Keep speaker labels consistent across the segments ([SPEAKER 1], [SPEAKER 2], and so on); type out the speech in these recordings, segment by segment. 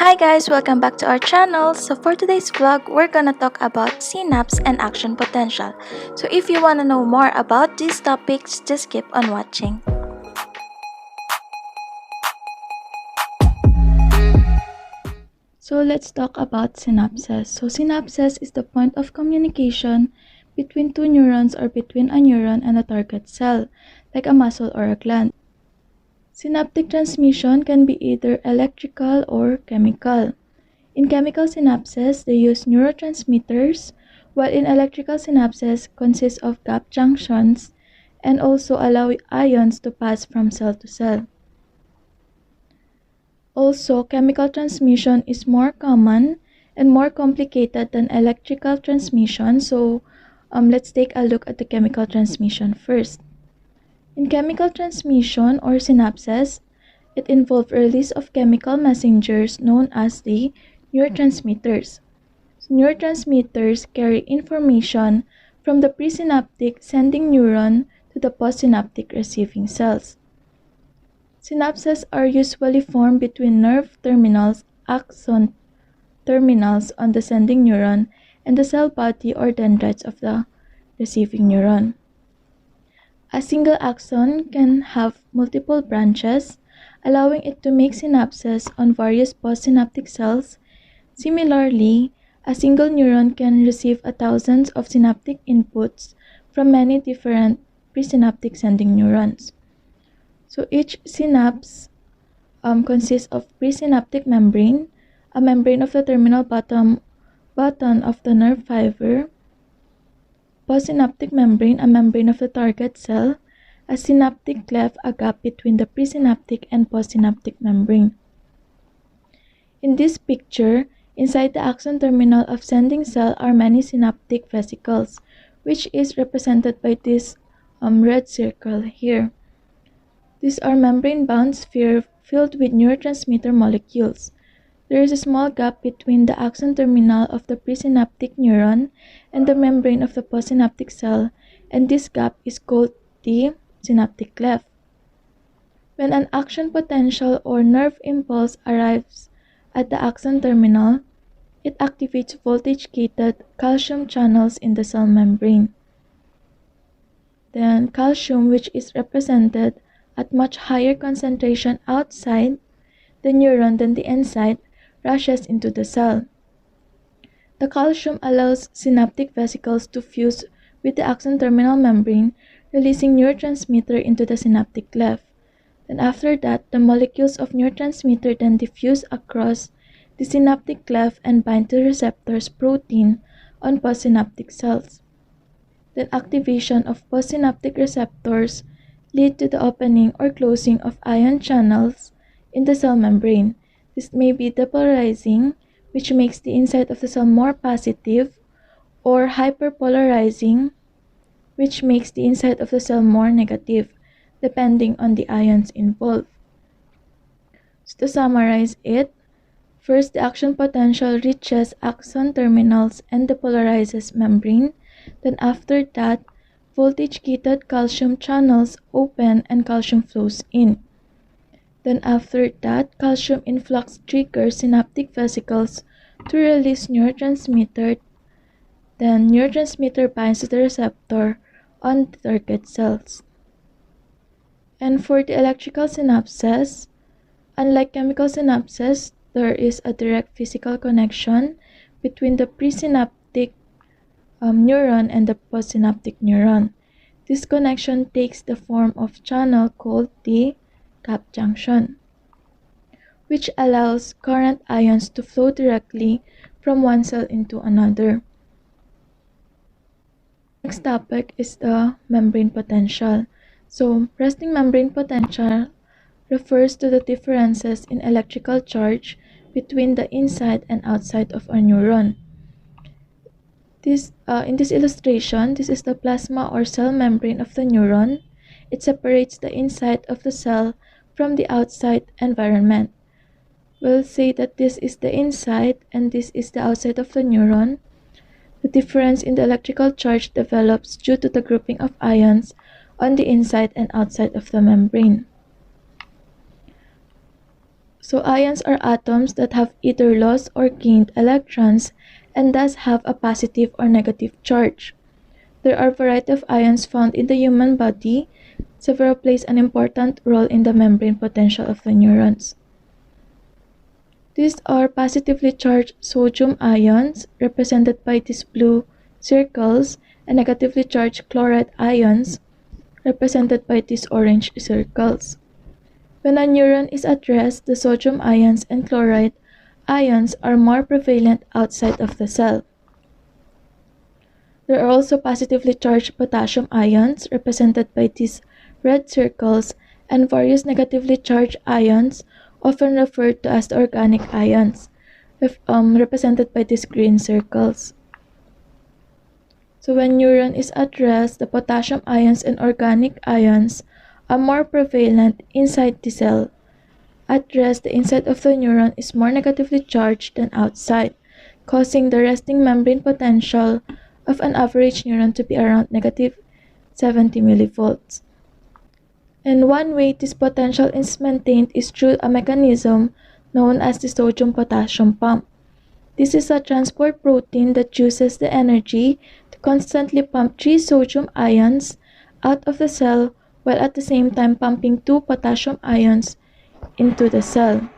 [SPEAKER 1] Hi guys, welcome back to our channel. So for today's vlog, we're gonna talk about synapse and action potential. So if you wanna know more about these topics, just keep on watching. So let's talk about synapses. So synapses is the point of communication between two neurons or between a neuron and a target cell, like a muscle or a gland. Synaptic transmission can be either electrical or chemical. In chemical synapses, they use neurotransmitters, while in electrical synapses consist of gap junctions and also allow ions to pass from cell to cell. Also, chemical transmission is more common and more complicated than electrical transmission, so let's take a look at the chemical transmission first. In chemical transmission or synapses, it involves release of chemical messengers known as the neurotransmitters. Neurotransmitters carry information from the presynaptic sending neuron to the postsynaptic receiving cells. Synapses are usually formed between nerve terminals, axon terminals on the sending neuron, and the cell body or dendrites of the receiving neuron. A single axon can have multiple branches, allowing it to make synapses on various postsynaptic cells. Similarly, a single neuron can receive thousands of synaptic inputs from many different presynaptic sending neurons. So each synapse consists of presynaptic membrane, a membrane of the terminal button of the nerve fiber, postsynaptic membrane, a membrane of the target cell, a synaptic cleft, a gap between the presynaptic and postsynaptic membrane. In this picture, inside the axon terminal of sending cell are many synaptic vesicles, which is represented by this red circle here. These are membrane-bound sphere filled with neurotransmitter molecules. There is a small gap between the axon terminal of the presynaptic neuron and the membrane of the postsynaptic cell, and this gap is called the synaptic cleft. When an action potential or nerve impulse arrives at the axon terminal, it activates voltage-gated calcium channels in the cell membrane. Then calcium, which is represented at much higher concentration outside the neuron than the inside, rushes into the cell. The calcium allows synaptic vesicles to fuse with the axon terminal membrane, releasing neurotransmitter into the synaptic cleft. Then after that, the molecules of neurotransmitter then diffuse across the synaptic cleft and bind to receptors protein on postsynaptic cells. Then activation of postsynaptic receptors lead to the opening or closing of ion channels in the cell membrane. This may be depolarizing, which makes the inside of the cell more positive, or hyperpolarizing, which makes the inside of the cell more negative, depending on the ions involved. So to summarize it, first, the action potential reaches axon terminals and depolarizes membrane. Then after that, voltage-gated calcium channels open and calcium flows in. Then after that, calcium influx triggers synaptic vesicles to release neurotransmitter. Then neurotransmitter binds to the receptor on the target cells. And for the electrical synapses, unlike chemical synapses, there is a direct physical connection between the presynaptic neuron and the postsynaptic neuron. This connection takes the form of channel called the gap junction, which allows current ions to flow directly from one cell into another. Next topic is the membrane potential. So, resting membrane potential refers to the differences in electrical charge between the inside and outside of a neuron. In this illustration, this is the plasma or cell membrane of the neuron. It separates the inside of the cell from the outside environment. We'll say that this is the inside and this is the outside of the neuron. The difference in the electrical charge develops due to the grouping of ions on the inside and outside of the membrane. So ions are atoms that have either lost or gained electrons and thus have a positive or negative charge. There are a variety of ions found in the human body. Several plays an important role in the membrane potential of the neurons. These are positively charged sodium ions, represented by these blue circles, and negatively charged chloride ions, represented by these orange circles. When a neuron is at rest, the sodium ions and chloride ions are more prevalent outside of the cell. There are also positively charged potassium ions, represented by these red circles, and various negatively charged ions, often referred to as the organic ions, represented by these green circles. So when neuron is at rest, the potassium ions and organic ions are more prevalent inside the cell. At rest, the inside of the neuron is more negatively charged than outside, causing the resting membrane potential of an average neuron to be around negative 70 millivolts. And one way this potential is maintained is through a mechanism known as the sodium-potassium pump. This is a transport protein that uses the energy to constantly pump 3 sodium ions out of the cell while at the same time pumping 2 potassium ions into the cell.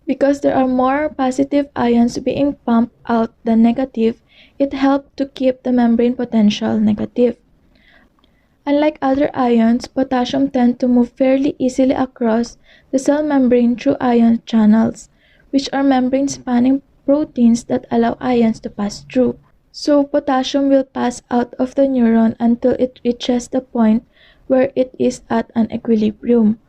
[SPEAKER 1] Because there are more positive ions being pumped out than negative, it helps to keep the membrane potential negative. Unlike other ions, potassium tends to move fairly easily across the cell membrane through ion channels, which are membrane-spanning proteins that allow ions to pass through. So potassium will pass out of the neuron until it reaches the point where it is at an equilibrium,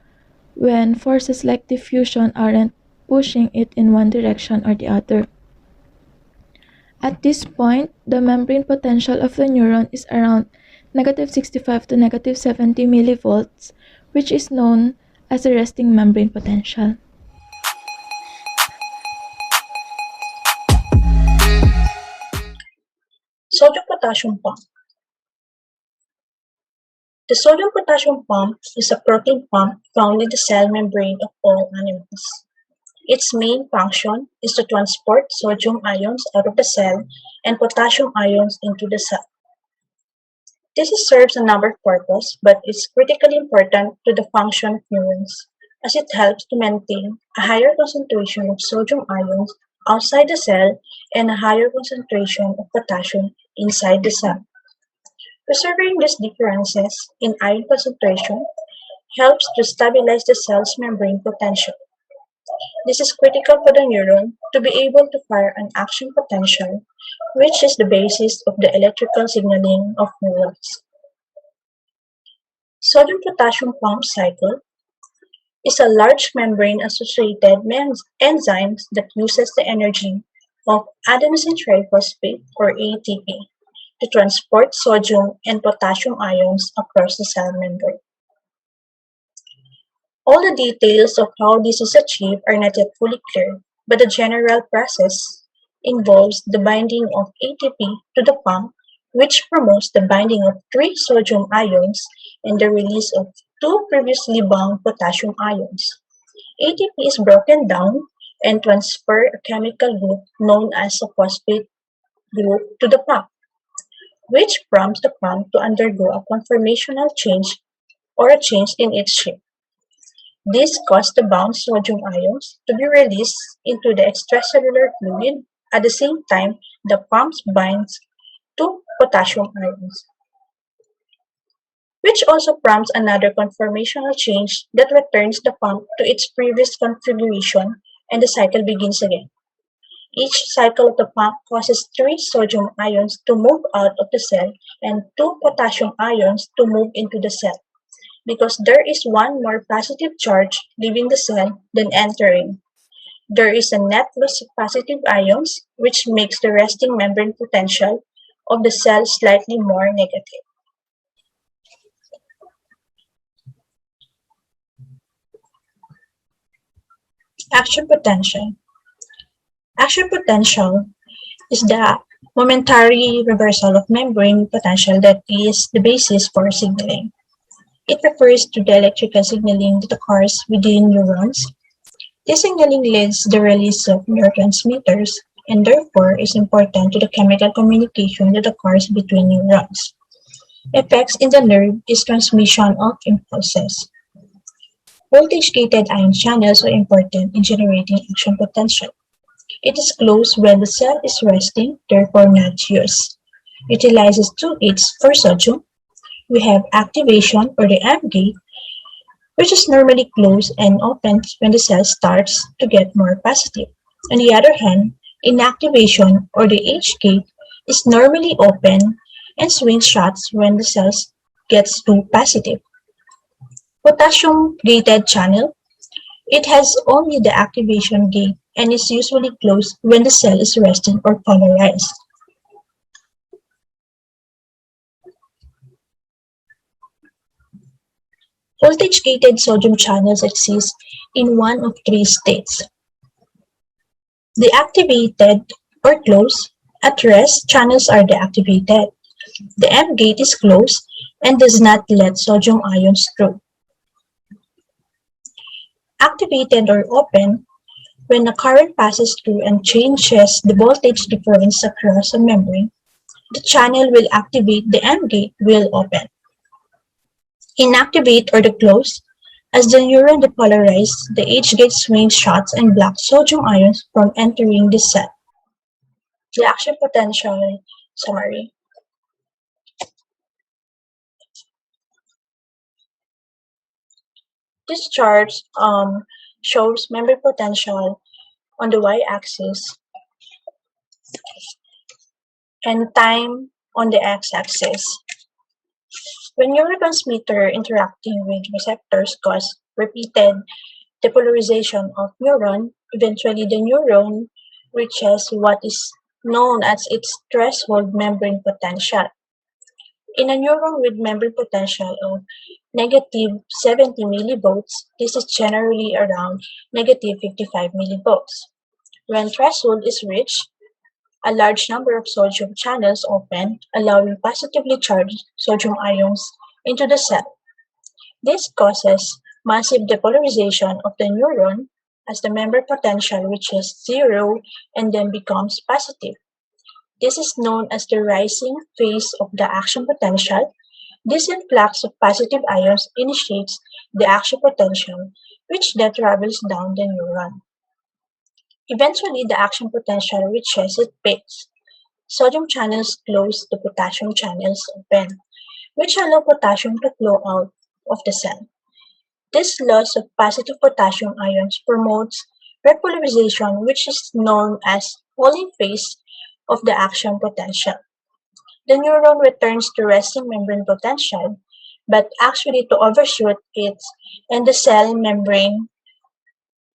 [SPEAKER 1] when forces like diffusion aren't pushing it in one direction or the other. At this point, the membrane potential of the neuron is around negative 65 to negative 70 millivolts, which is known as the resting membrane potential.
[SPEAKER 2] Sodium-potassium pump. The sodium-potassium pump is a protein pump found in the cell membrane of all animals. Its main function is to transport sodium ions out of the cell and potassium ions into the cell. This serves a number of purposes, but is critically important to the function of neurons, as it helps to maintain a higher concentration of sodium ions outside the cell and a higher concentration of potassium inside the cell. Preserving these differences in ion concentration helps to stabilize the cell's membrane potential. This is critical for the neuron to be able to fire an action potential, which is the basis of the electrical signaling of neurons. Sodium-potassium pump cycle is a large membrane-associated enzyme that uses the energy of adenosine triphosphate or ATP to transport sodium and potassium ions across the cell membrane. All the details of how this is achieved are not yet fully clear, but the general process involves the binding of ATP to the pump, which promotes the binding of 3 sodium ions and the release of 2 previously bound potassium ions. ATP is broken down and transfer a chemical group known as a phosphate group to the pump, which prompts the pump to undergo a conformational change or a change in its shape. This causes the bound sodium ions to be released into the extracellular fluid. At the same time, the pump binds to potassium ions, which also prompts another conformational change that returns the pump to its previous configuration and the cycle begins again. Each cycle of the pump causes 3 sodium ions to move out of the cell and 2 potassium ions to move into the cell, because there is one more positive charge leaving the cell than entering. There is a net loss of positive ions, which makes the resting membrane potential of the cell slightly more negative. Action potential. Action potential is the momentary reversal of membrane potential that is the basis for signaling. It refers to the electrical signaling that occurs within neurons. This signaling leads to the release of neurotransmitters and therefore is important to the chemical communication that occurs between neurons. Effects in the nerve is transmission of impulses. Voltage-gated ion channels are important in generating action potential. It is closed when the cell is resting, therefore not used. Utilizes two gates for sodium. We have activation or the AMP gate, which is normally closed and opens when the cell starts to get more positive. On the other hand, inactivation or the H gate is normally open and swings shots when the cell gets too positive. Potassium gated channel. It has only the activation gate and is usually closed when the cell is resting or polarized. Voltage-gated sodium channels exist in one of three states. Deactivated or closed. At rest, channels are deactivated. The M gate is closed and does not let sodium ions through. Activated or open. When a current passes through and changes the voltage difference across a membrane, the channel will activate, the M gate will open. Inactivate or the close. As the neuron depolarizes, the H gate swings shots and blocks sodium ions from entering the cell. The action potential summary. This chart shows membrane potential on the y-axis and time on the x-axis. When neurotransmitter interacting with receptors cause repeated depolarization of neuron, eventually the neuron reaches what is known as its threshold membrane potential. In a neuron with membrane potential of negative 70 millivolts, this is generally around negative 55 millivolts. When threshold is reached, a large number of sodium channels open, allowing positively charged sodium ions into the cell. This causes massive depolarization of the neuron as the membrane potential reaches zero and then becomes positive. This is known as the rising phase of the action potential. This influx of positive ions initiates the action potential, which then travels down the neuron. Eventually, the action potential reaches its peak. Sodium channels close, the potassium channels open, which allow potassium to flow out of the cell. This loss of positive potassium ions promotes repolarization, which is known as falling phase of the action potential. The neuron returns to resting membrane potential, but actually to overshoot it, and the cell membrane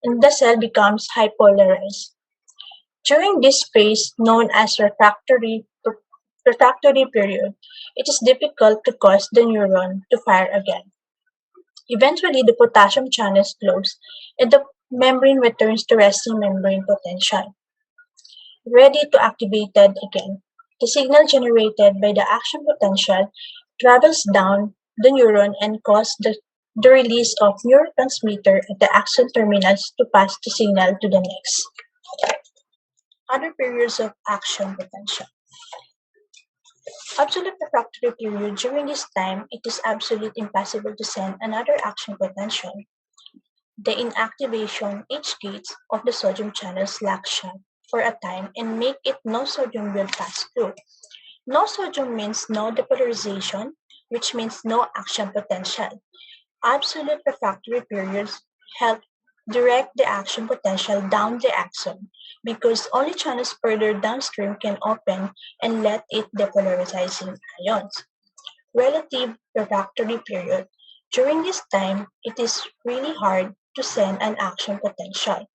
[SPEAKER 2] and the cell becomes hypolarized. During this phase, known as refractory period, it is difficult to cause the neuron to fire again. Eventually, the potassium channels close, and the membrane returns to resting membrane potential, ready to activated again. The signal generated by the action potential travels down the neuron and causes the release of neurotransmitter at the axon terminals to pass the signal to the next. Other periods of action potential. Absolute refractory period. During this time, it is absolutely impossible to send another action potential. The inactivation H gates of the sodium channels lack shut for a time and make it no sodium will pass through. No sodium means no depolarization, which means no action potential. Absolute refractory periods help direct the action potential down the axon because only channels further downstream can open and let it depolarizing ions. Relative refractory period. During this time, it is really hard to send an action potential.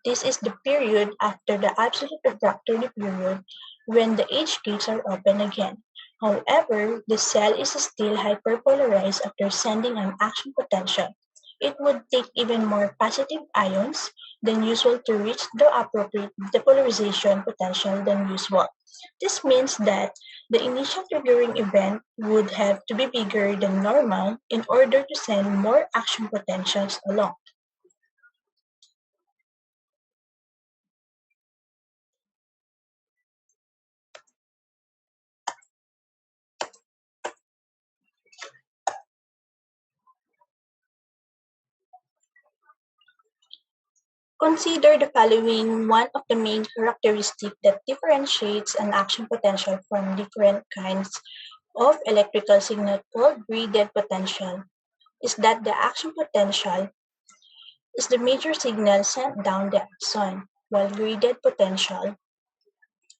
[SPEAKER 2] This is the period after the absolute refractory period when the H gates are open again. However, the cell is still hyperpolarized after sending an action potential. It would take even more positive ions than usual to reach the appropriate depolarization potential than usual. This means that the initial triggering event would have to be bigger than normal in order to send more action potentials along. Consider the following one of the main characteristics that differentiates an action potential from different kinds of electrical signal called graded potential is that the action potential is the major signal sent down the axon, while graded potential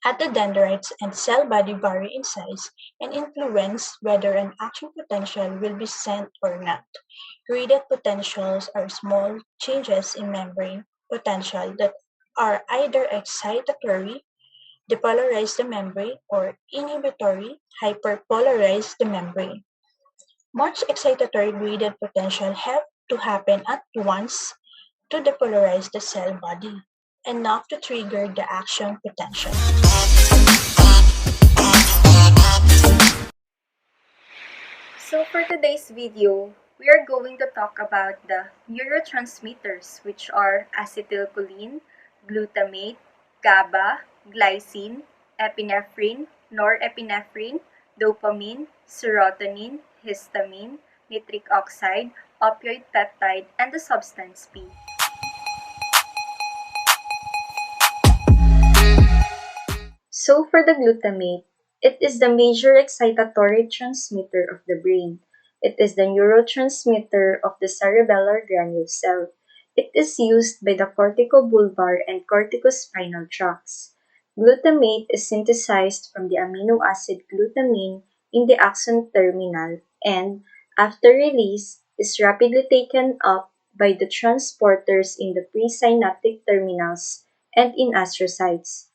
[SPEAKER 2] at the dendrites and cell body vary in size and influence whether an action potential will be sent or not. Graded potentials are small changes in membrane potential that are either excitatory, depolarize the membrane, or inhibitory, hyperpolarize the membrane. Much excitatory graded potential have to happen at once to depolarize the cell body, enough to trigger the action potential.
[SPEAKER 3] So for today's video, we are going to talk about the neurotransmitters, which are acetylcholine, glutamate, GABA, glycine, epinephrine, norepinephrine, dopamine, serotonin, histamine, nitric oxide, opioid peptide, and the substance P. So for the glutamate, it is the major excitatory transmitter of the brain. It is the neurotransmitter of the cerebellar granule cell. It is used by the corticobulbar and corticospinal tracts. Glutamate is synthesized from the amino acid glutamine in the axon terminal and, after release, is rapidly taken up by the transporters in the presynaptic terminals and in astrocytes.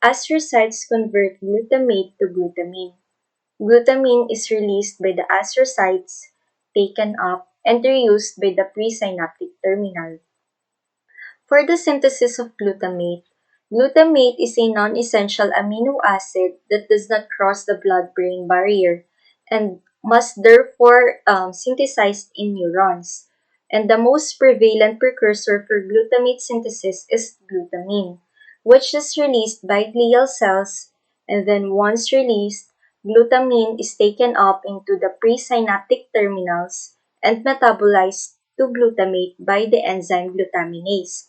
[SPEAKER 3] Astrocytes convert glutamate to glutamine. Glutamine is released by the astrocytes, taken up, and reused by the presynaptic terminal. For the synthesis of glutamate, glutamate is a non-essential amino acid that does not cross the blood-brain barrier and must therefore synthesized in neurons. And the most prevalent precursor for glutamate synthesis is glutamine, which is released by glial cells, and then once released, glutamine is taken up into the presynaptic terminals and metabolized to glutamate by the enzyme glutaminase.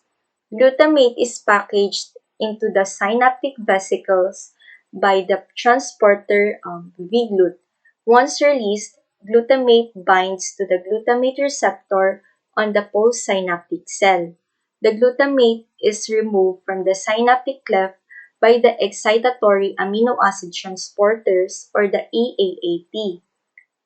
[SPEAKER 3] Glutamate is packaged into the synaptic vesicles by the transporter V-glut. Once released, glutamate binds to the glutamate receptor on the postsynaptic cell. The glutamate is removed from the synaptic cleft by the excitatory amino acid transporters or the EAAT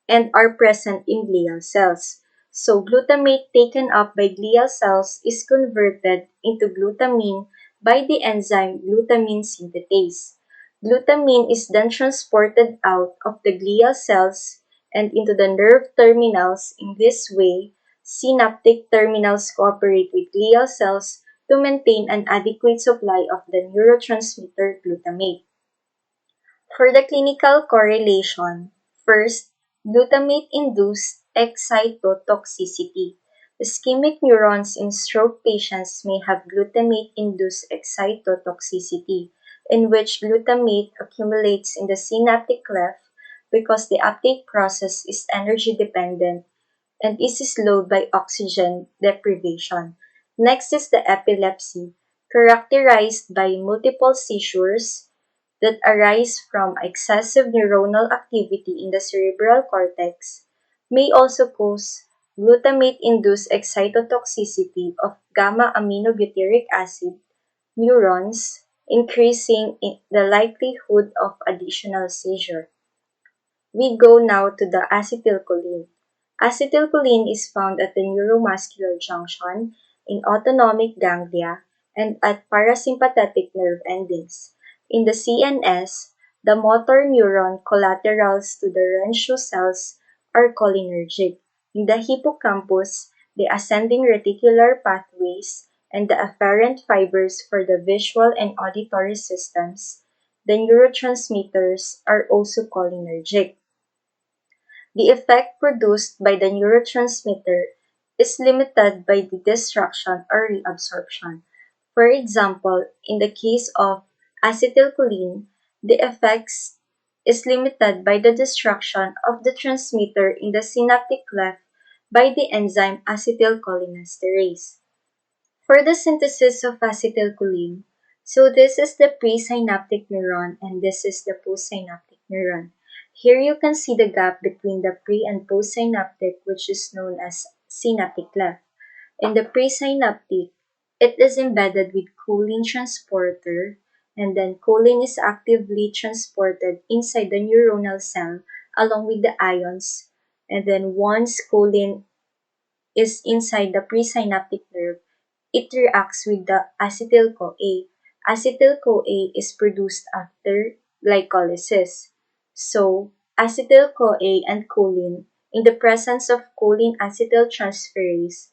[SPEAKER 3] and are present in glial cells. So glutamate taken up by glial cells is converted into glutamine by the enzyme glutamine synthetase. Glutamine is then transported out of the glial cells and into the nerve terminals. In this way, synaptic terminals cooperate with glial cells to maintain an adequate supply of the neurotransmitter glutamate. For the clinical correlation, first, glutamate-induced excitotoxicity. Ischemic neurons in stroke patients may have glutamate-induced excitotoxicity, in which glutamate accumulates in the synaptic cleft because the uptake process is energy dependent and is slowed by oxygen deprivation. Next is the epilepsy, characterized by multiple seizures that arise from excessive neuronal activity in the cerebral cortex, may also cause glutamate-induced excitotoxicity of gamma-aminobutyric acid neurons, increasing the likelihood of additional seizure. We go now to the acetylcholine. Acetylcholine is found at the neuromuscular junction in autonomic ganglia and at parasympathetic nerve endings. In the CNS, the motor neuron collaterals to the Rancho cells are cholinergic. In the hippocampus, the ascending reticular pathways and the afferent fibers for the visual and auditory systems, the neurotransmitters, are also cholinergic. The effect produced by the neurotransmitter is limited by the destruction or reabsorption. For example, in the case of acetylcholine, the effects is limited by the destruction of the transmitter in the synaptic cleft by the enzyme acetylcholinesterase. For the synthesis of acetylcholine, so this is the presynaptic neuron and this is the postsynaptic neuron. Here you can see the gap between the pre and postsynaptic, which is known as synaptic cleft. In the presynaptic, it is embedded with choline transporter, and then choline is actively transported inside the neuronal cell along with the ions. And then once choline is inside the presynaptic nerve, it reacts with the acetyl-CoA. Acetyl-CoA is produced after glycolysis. So, acetyl-CoA and choline, in the presence of choline acetyltransferase,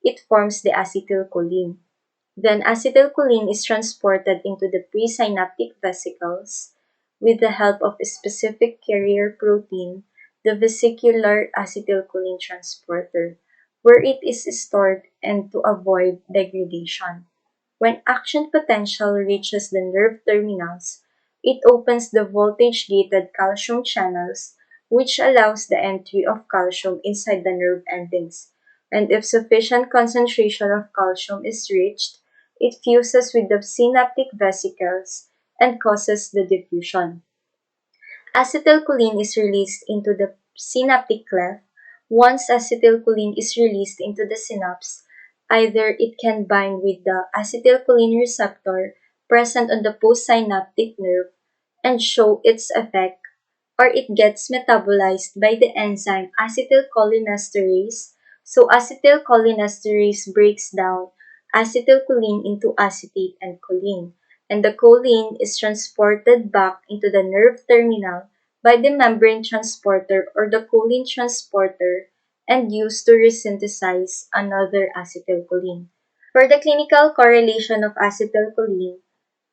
[SPEAKER 3] it forms the acetylcholine. Then acetylcholine is transported into the presynaptic vesicles with the help of a specific carrier protein, the vesicular acetylcholine transporter, where it is stored and to avoid degradation. When action potential reaches the nerve terminals, it opens the voltage-gated calcium channels, which allows the entry of calcium inside the nerve endings. And if sufficient concentration of calcium is reached, it fuses with the synaptic vesicles and causes the diffusion. Acetylcholine is released into the synaptic cleft. Once acetylcholine is released into the synapse, either it can bind with the acetylcholine receptor present on the postsynaptic nerve and show its effect, or it gets metabolized by the enzyme acetylcholinesterase. So acetylcholinesterase breaks down acetylcholine into acetate and choline, and the choline is transported back into the nerve terminal by the membrane transporter or the choline transporter and used to resynthesize another acetylcholine. For the clinical correlation of acetylcholine,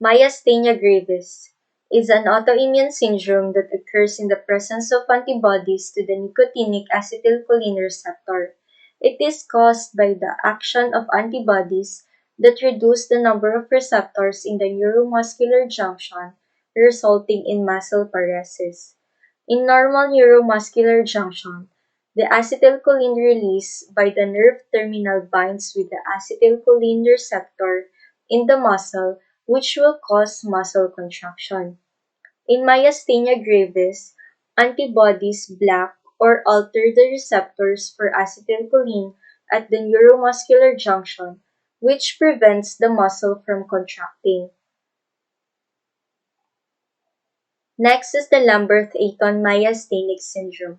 [SPEAKER 3] myasthenia gravis is an autoimmune syndrome that occurs in the presence of antibodies to the nicotinic acetylcholine receptor. It is caused by the action of antibodies that reduce the number of receptors in the neuromuscular junction, resulting in muscle paresis. In normal neuromuscular junction, the acetylcholine release by the nerve terminal binds with the acetylcholine receptor in the muscle, which will cause muscle contraction. In myasthenia gravis, antibodies block or alter the receptors for acetylcholine at the neuromuscular junction, which prevents the muscle from contracting. Next is the Lambert-Eaton myasthenic syndrome.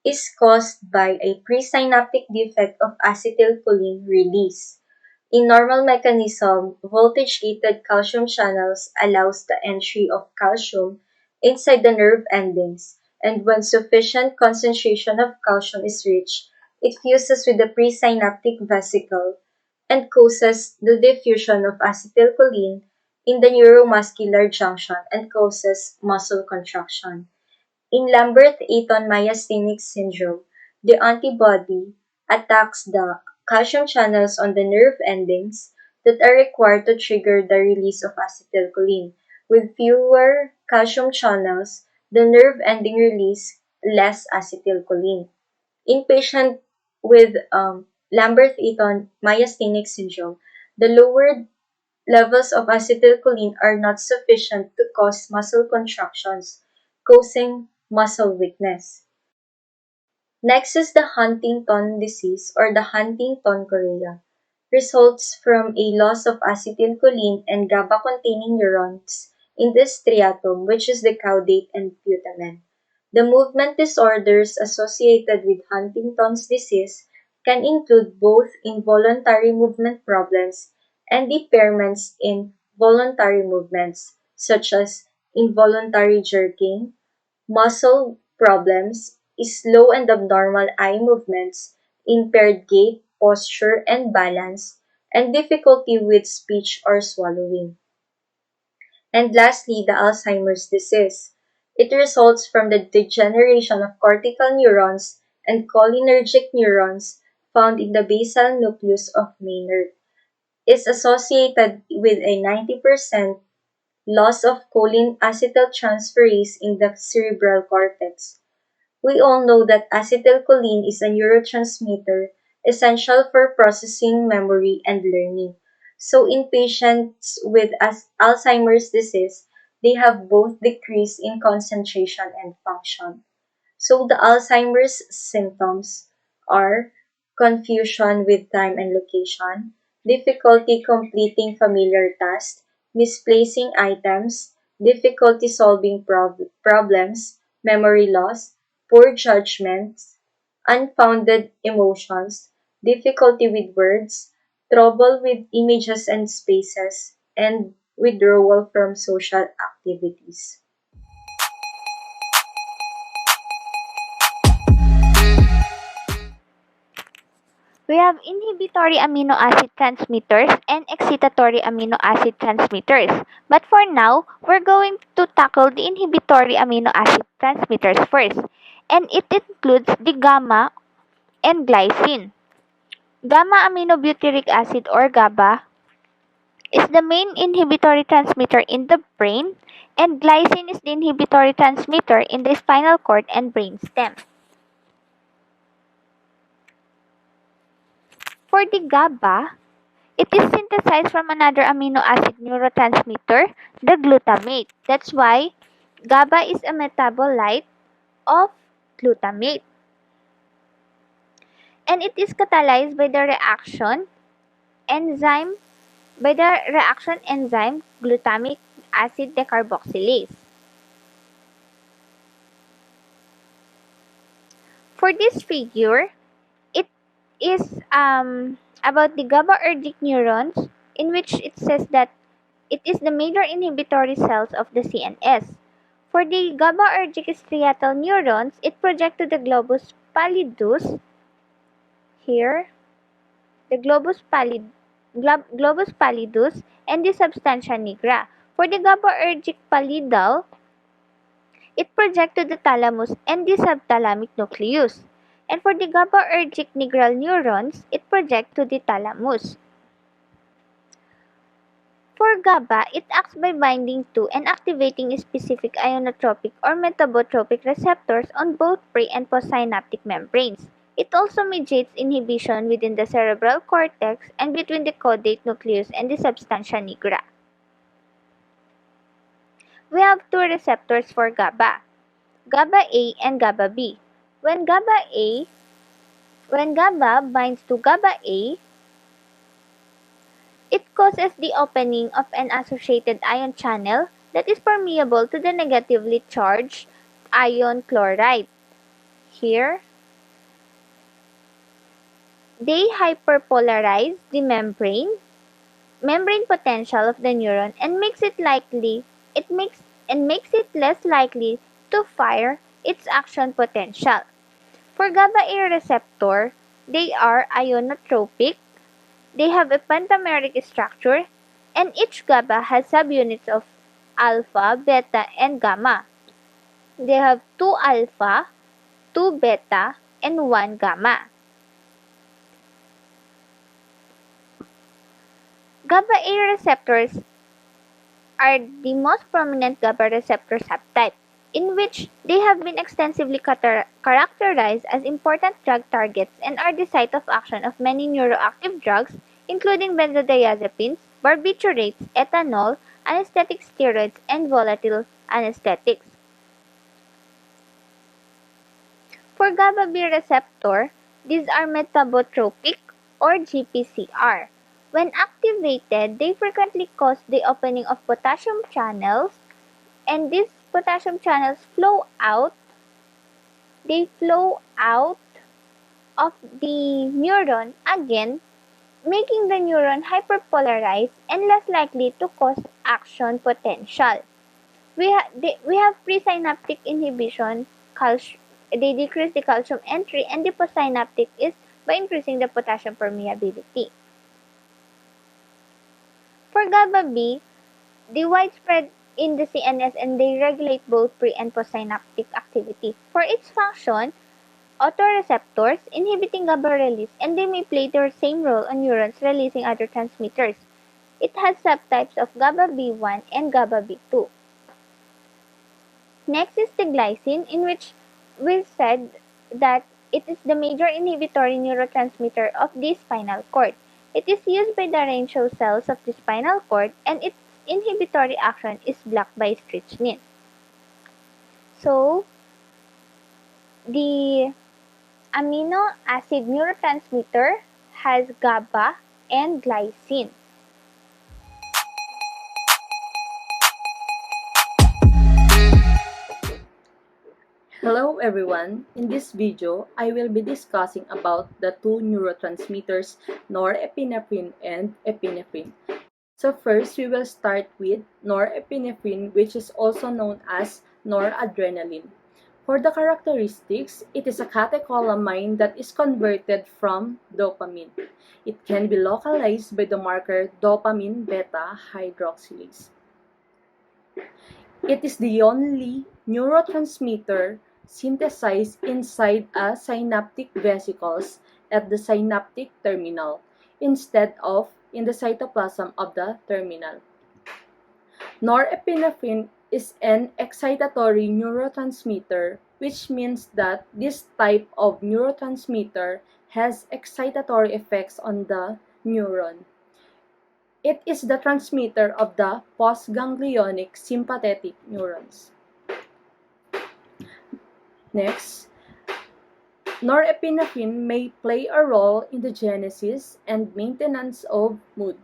[SPEAKER 3] Is caused by a presynaptic defect of acetylcholine release. In normal mechanism, voltage-gated calcium channels allows the entry of calcium inside the nerve endings, and when sufficient concentration of calcium is reached, it fuses with the presynaptic vesicle and causes the diffusion of acetylcholine in the neuromuscular junction and causes muscle contraction. In Lambert-Eaton myasthenic syndrome, the antibody attacks the calcium channels on the nerve endings that are required to trigger the release of acetylcholine. With fewer calcium channels, the nerve ending release less acetylcholine. In patients with Lambert-Eaton myasthenic syndrome, the lowered levels of acetylcholine are not sufficient to cause muscle contractions, causing muscle weakness. Next is the Huntington disease or the Huntington chorea. Results from a loss of acetylcholine and GABA-containing neurons in the striatum, which is the caudate and putamen. The movement disorders associated with Huntington's disease can include both involuntary movement problems and impairments in voluntary movements, such as involuntary jerking, muscle problems, slow and abnormal eye movements, impaired gait, posture, and balance, and difficulty with speech or swallowing. And lastly, the Alzheimer's disease. It results from the degeneration of cortical neurons and cholinergic neurons found in the basal nucleus of main nerve. Is associated with a 90% loss of choline acetyltransferase in the cerebral cortex. We all know that acetylcholine is a neurotransmitter essential for processing memory and learning. So in patients with Alzheimer's disease, they have both decrease in concentration and function. So the Alzheimer's symptoms are confusion with time and location, difficulty completing familiar tasks, misplacing items, difficulty solving problems, memory loss, poor judgment, unfounded emotions, difficulty with words, trouble with images and spaces, and withdrawal from social activities.
[SPEAKER 4] We have inhibitory amino acid transmitters and excitatory amino acid transmitters. But for now, we're going to tackle the inhibitory amino acid transmitters first. And it includes the gamma and glycine. Gamma aminobutyric acid or GABA is the main inhibitory transmitter in the brain, and glycine is the inhibitory transmitter in the spinal cord and brainstem. For the GABA, it is synthesized from another amino acid neurotransmitter, the glutamate. That's why GABA is a metabolite of glutamate. And it is catalyzed by the enzyme reaction enzyme glutamic acid decarboxylase. For this figure, it is about the GABAergic neurons, in which it says that it is the major inhibitory cells of the CNS. For the GABAergic striatal neurons, it projects to the globus pallidus, here, the globus pallidus, and the substantia nigra. For the GABAergic pallidal, it projects to the thalamus and the subthalamic nucleus. And for the GABAergic nigral neurons, it projects to the thalamus. For GABA, it acts by binding to and activating specific ionotropic or metabotropic receptors on both pre- and postsynaptic membranes. It also mediates inhibition within the cerebral cortex and between the caudate nucleus and the substantia nigra. We have two receptors for GABA, GABA A and GABA B. When GABA binds to GABA A, it causes the opening of an associated ion channel that is permeable to the negatively charged ion chloride. Here, they hyperpolarize the membrane potential of the neuron and makes it less likely to fire its action potential. For GABA A receptor, they are ionotropic. They have a pentameric structure, and each GABA has subunits of alpha, beta, and gamma. They have 2 alpha, 2 beta, and 1 gamma. GABA A receptors are the most prominent GABA receptor subtype, in which they have been extensively characterized as important drug targets and are the site of action of many neuroactive drugs, including benzodiazepines, barbiturates, ethanol, anesthetic steroids, and volatile anesthetics. For GABA B receptor, these are metabotropic or GPCR. When activated, they frequently cause the opening of potassium channels, and these potassium channels flow out of the neuron again making the neuron hyperpolarized and less likely to cause action potential. We have presynaptic inhibition, they decrease the calcium entry, and the postsynaptic is by increasing the potassium permeability. For GABA B, the widespread in the CNS and they regulate both pre and postsynaptic activity. For its function, autoreceptors inhibiting GABA release and they may play their same role on neurons releasing other transmitters. It has subtypes of GABA B1 and GABA B2. Next is the glycine, in which we said that it is the major inhibitory neurotransmitter of the spinal cord. It is used by the rancho cells of the spinal cord and its inhibitory action is blocked by strychnine. So, the amino acid neurotransmitter has GABA and glycine.
[SPEAKER 5] Hello everyone, in this video, I will be discussing about the two neurotransmitters norepinephrine and epinephrine. So first, we will start with norepinephrine, which is also known as noradrenaline. For the characteristics, it is a catecholamine that is converted from dopamine. It can be localized by the marker dopamine beta hydroxylase. It is the only neurotransmitter synthesized inside a synaptic vesicles at the synaptic terminal instead of in the cytoplasm of the terminal. Norepinephrine is an excitatory neurotransmitter, which means that this type of neurotransmitter has excitatory effects on the neuron. It is the transmitter of the postganglionic sympathetic neurons. Next, norepinephrine may play a role in the genesis and maintenance of mood.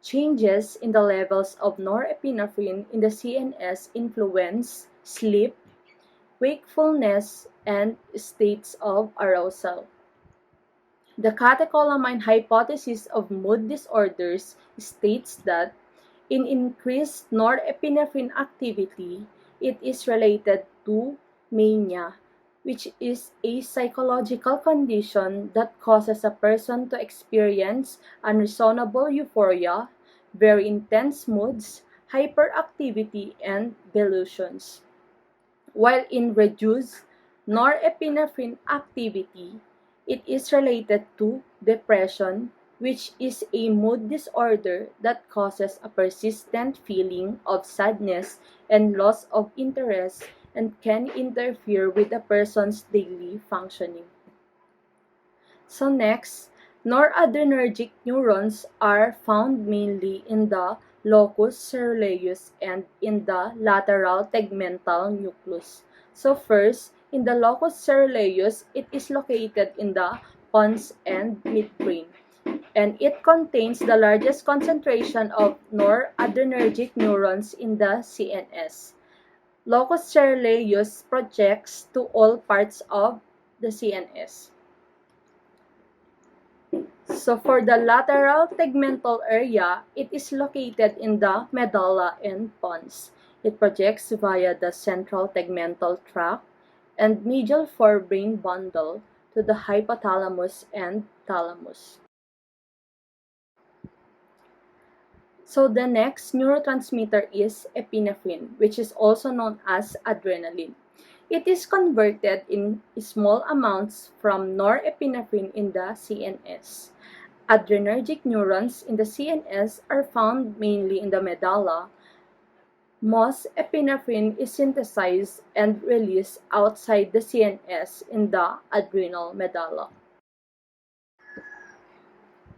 [SPEAKER 5] Changes in the levels of norepinephrine in the CNS influence sleep, wakefulness, and states of arousal. The catecholamine hypothesis of mood disorders states that in increased norepinephrine activity, it is related to mania, which is a psychological condition that causes a person to experience unreasonable euphoria, very intense moods, hyperactivity, and delusions. While in reduced norepinephrine activity, it is related to depression, which is a mood disorder that causes a persistent feeling of sadness and loss of interest and can interfere with a person's daily functioning. So next, noradrenergic neurons are found mainly in the locus coeruleus and in the lateral tegmental nucleus. So first, in the locus coeruleus, it is located in the pons and midbrain, and it contains the largest concentration of noradrenergic neurons in the CNS. Locus coeruleus projects to all parts of the CNS. So for the lateral tegmental area, it is located in the medulla and pons. It projects via the central tegmental tract and medial forebrain bundle to the hypothalamus and thalamus. So the next neurotransmitter is epinephrine, which is also known as adrenaline. It is converted in small amounts from norepinephrine in the CNS. Adrenergic neurons in the CNS are found mainly in the medulla. Most epinephrine is synthesized and released outside the CNS in the adrenal medulla.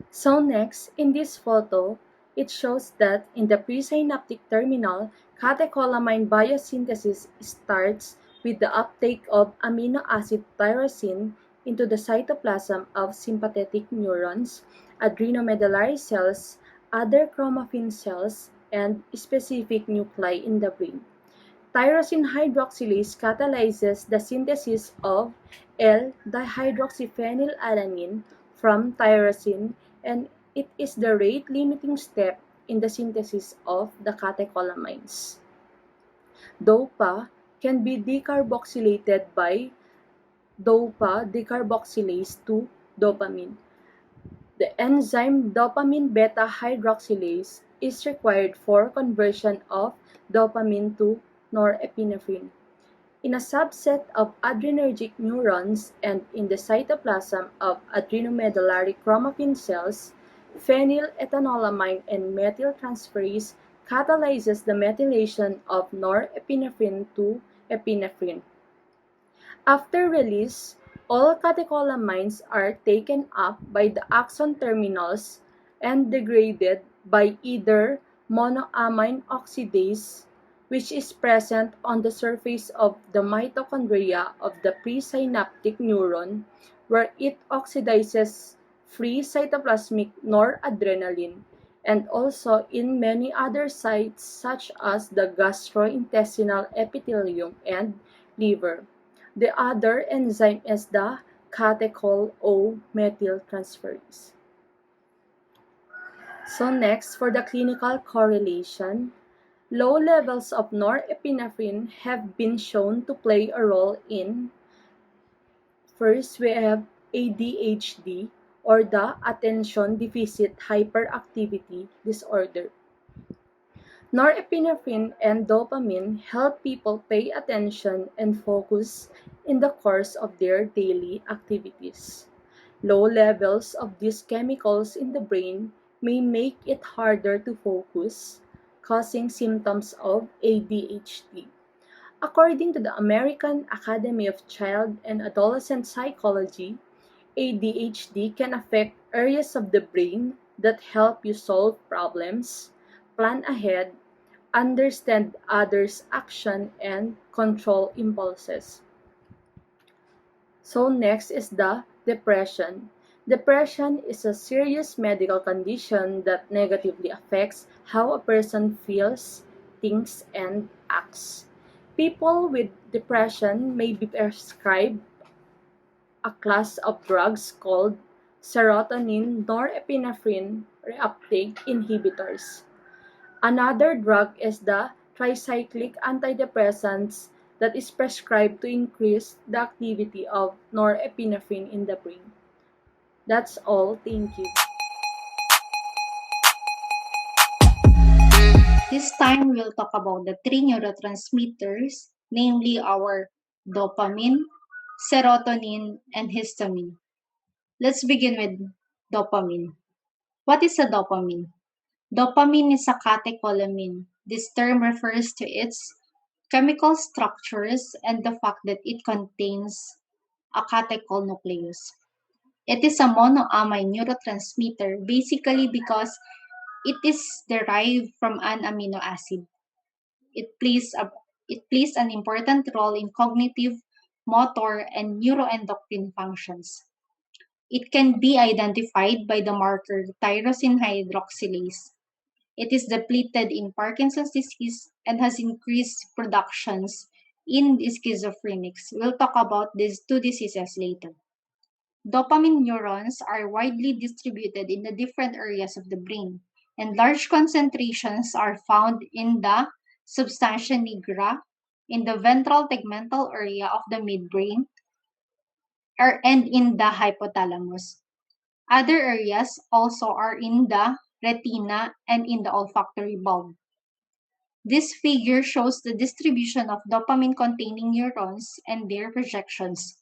[SPEAKER 5] So next, in this photo, it shows that in the presynaptic terminal, catecholamine biosynthesis starts with the uptake of amino acid tyrosine into the cytoplasm of sympathetic neurons, adrenomedullary cells, other chromaffin cells, and specific nuclei in the brain. Tyrosine hydroxylase catalyzes the synthesis of L-dihydroxyphenylalanine from tyrosine and it is the rate-limiting step in the synthesis of the catecholamines. DOPA can be decarboxylated by DOPA decarboxylase to dopamine. The enzyme dopamine beta hydroxylase is required for conversion of dopamine to norepinephrine. In a subset of adrenergic neurons and in the cytoplasm of adrenomedullary chromaffin cells, phenylethanolamine and methyltransferase catalyzes the methylation of norepinephrine to epinephrine. After release, all catecholamines are taken up by the axon terminals and degraded by either monoamine oxidase, which is present on the surface of the mitochondria of the presynaptic neuron, where it oxidizes free cytoplasmic noradrenaline, and also in many other sites such as the gastrointestinal epithelium and liver. The other enzyme is the catechol O methyltransferase. So next, for the clinical correlation, low levels of norepinephrine have been shown to play a role in, first we have ADHD, or the attention deficit hyperactivity disorder. Norepinephrine and dopamine help people pay attention and focus in the course of their daily activities. Low levels of these chemicals in the brain may make it harder to focus, causing symptoms of ADHD. According to the American Academy of Child and Adolescent Psychology, ADHD can affect areas of the brain that help you solve problems, plan ahead, understand others' action, and control impulses. So next is the depression. Depression is a serious medical condition that negatively affects how a person feels, thinks, and acts. People with depression may be prescribed a class of drugs called serotonin norepinephrine reuptake inhibitors. Another drug is the tricyclic antidepressants that is prescribed to increase the activity of norepinephrine in the brain. That's all. Thank you.
[SPEAKER 6] This time, we'll talk about the three neurotransmitters, namely our dopamine, serotonin, and histamine. Let's begin with dopamine. What is a dopamine? Dopamine is a catecholamine. This term refers to its chemical structures and the fact that it contains a catechol nucleus. It is a monoamine neurotransmitter basically because it is derived from an amino acid. It plays, a, it plays an important role in cognitive, motor, and neuroendocrine functions. It can be identified by the marker tyrosine hydroxylase. It is depleted in Parkinson's disease and has increased productions in schizophrenics. We'll talk about these two diseases later. Dopamine neurons are widely distributed in the different areas of the brain, and large concentrations are found in the substantia nigra, in the ventral tegmental area of the midbrain, and in the hypothalamus. Other areas also are in the retina and in the olfactory bulb. This figure shows the distribution of dopamine-containing neurons and their projections.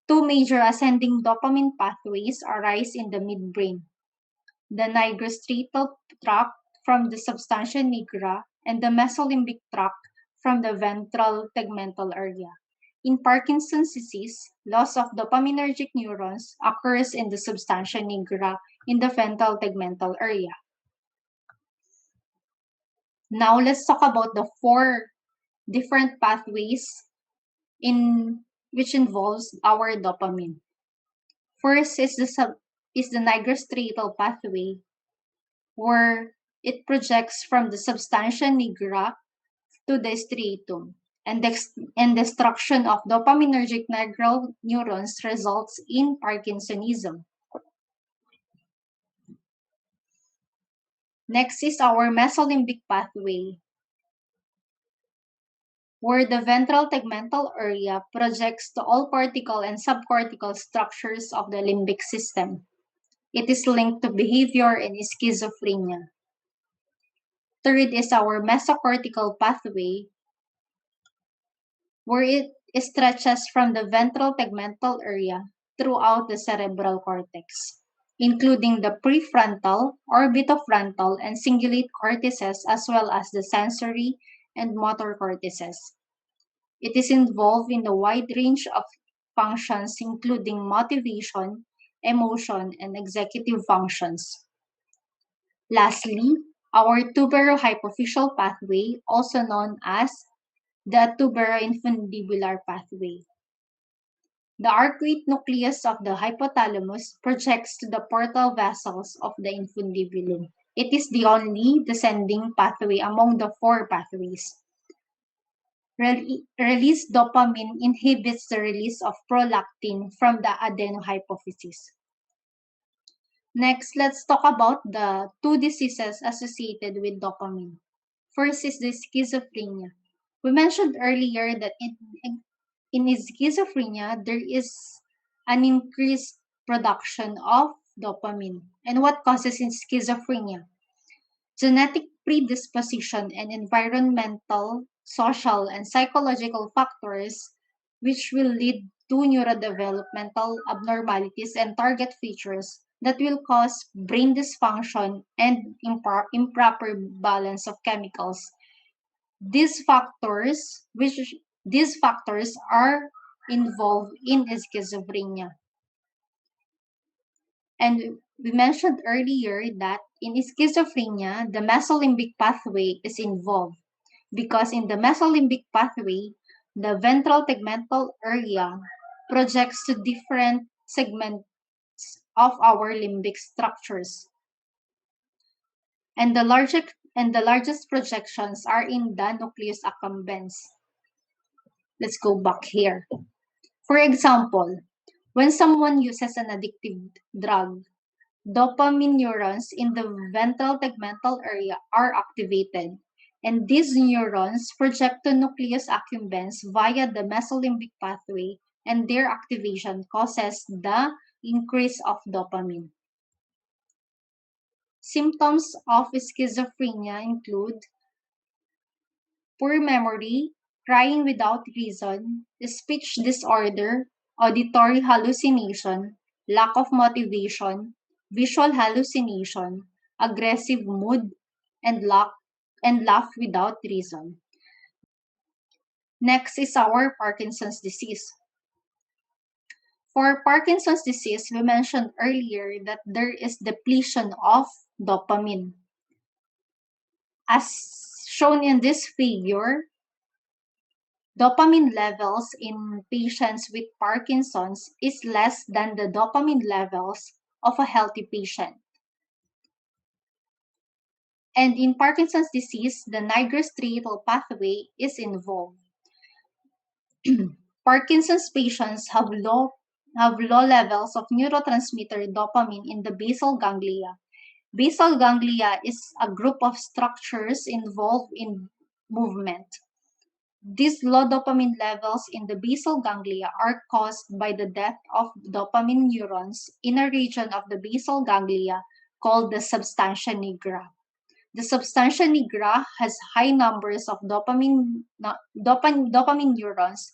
[SPEAKER 6] Two major ascending dopamine pathways arise in the midbrain: the nigrostriatal tract from the substantia nigra and the mesolimbic tract from the ventral tegmental area. In Parkinson's disease, loss of dopaminergic neurons occurs in the substantia nigra in the ventral tegmental area. Now let's talk about the four different pathways in which involves our dopamine. First is the nigrostriatal pathway, where it projects from the substantia nigra to the striatum, and destruction of dopaminergic nigral neurons results in Parkinsonism. Next is our mesolimbic pathway, where the ventral tegmental area projects to all cortical and subcortical structures of the limbic system. It is linked to behavior and schizophrenia. Third is our mesocortical pathway, where it stretches from the ventral tegmental area throughout the cerebral cortex, including the prefrontal, orbitofrontal, and cingulate cortices, as well as the sensory and motor cortices. It is involved in a wide range of functions, including motivation, emotion, and executive functions. Lastly, our tuberohypophyseal pathway, also known as the tuberoinfundibular pathway. The arcuate nucleus of the hypothalamus projects to the portal vessels of the infundibulum. It is the only descending pathway among the four pathways. Released dopamine inhibits the release of prolactin from the adenohypophysis. Next, let's talk about the two diseases associated with dopamine. First is the schizophrenia. We mentioned earlier that in schizophrenia, there is an increased production of dopamine. And what causes schizophrenia? Genetic predisposition and environmental, social, and psychological factors which will lead to neurodevelopmental abnormalities and target features that will cause brain dysfunction and improper balance of chemicals. These factors are involved in schizophrenia. And we mentioned earlier that in schizophrenia, the mesolimbic pathway is involved because in the mesolimbic pathway, the ventral tegmental area projects to different segments of our limbic structures. And the largest projections are in the nucleus accumbens. Let's go back here. For example, when someone uses an addictive drug, dopamine neurons in the ventral tegmental area are activated, and these neurons project to nucleus accumbens via the mesolimbic pathway, and their activation causes the increase of dopamine. Symptoms of schizophrenia include poor memory, crying without reason, speech disorder, auditory hallucination, lack of motivation, visual hallucination, aggressive mood, and laugh without reason. Next is our Parkinson's disease. For Parkinson's disease, we mentioned earlier that there is depletion of dopamine. As shown in this figure, dopamine levels in patients with Parkinson's is less than the dopamine levels of a healthy patient. And in Parkinson's disease, the nigrostriatal pathway is involved. Parkinson's patients have low levels of neurotransmitter dopamine in the basal ganglia. Basal ganglia is a group of structures involved in movement. These low dopamine levels in the basal ganglia are caused by the death of dopamine neurons in a region of the basal ganglia called the substantia nigra. The substantia nigra has high numbers of dopamine neurons,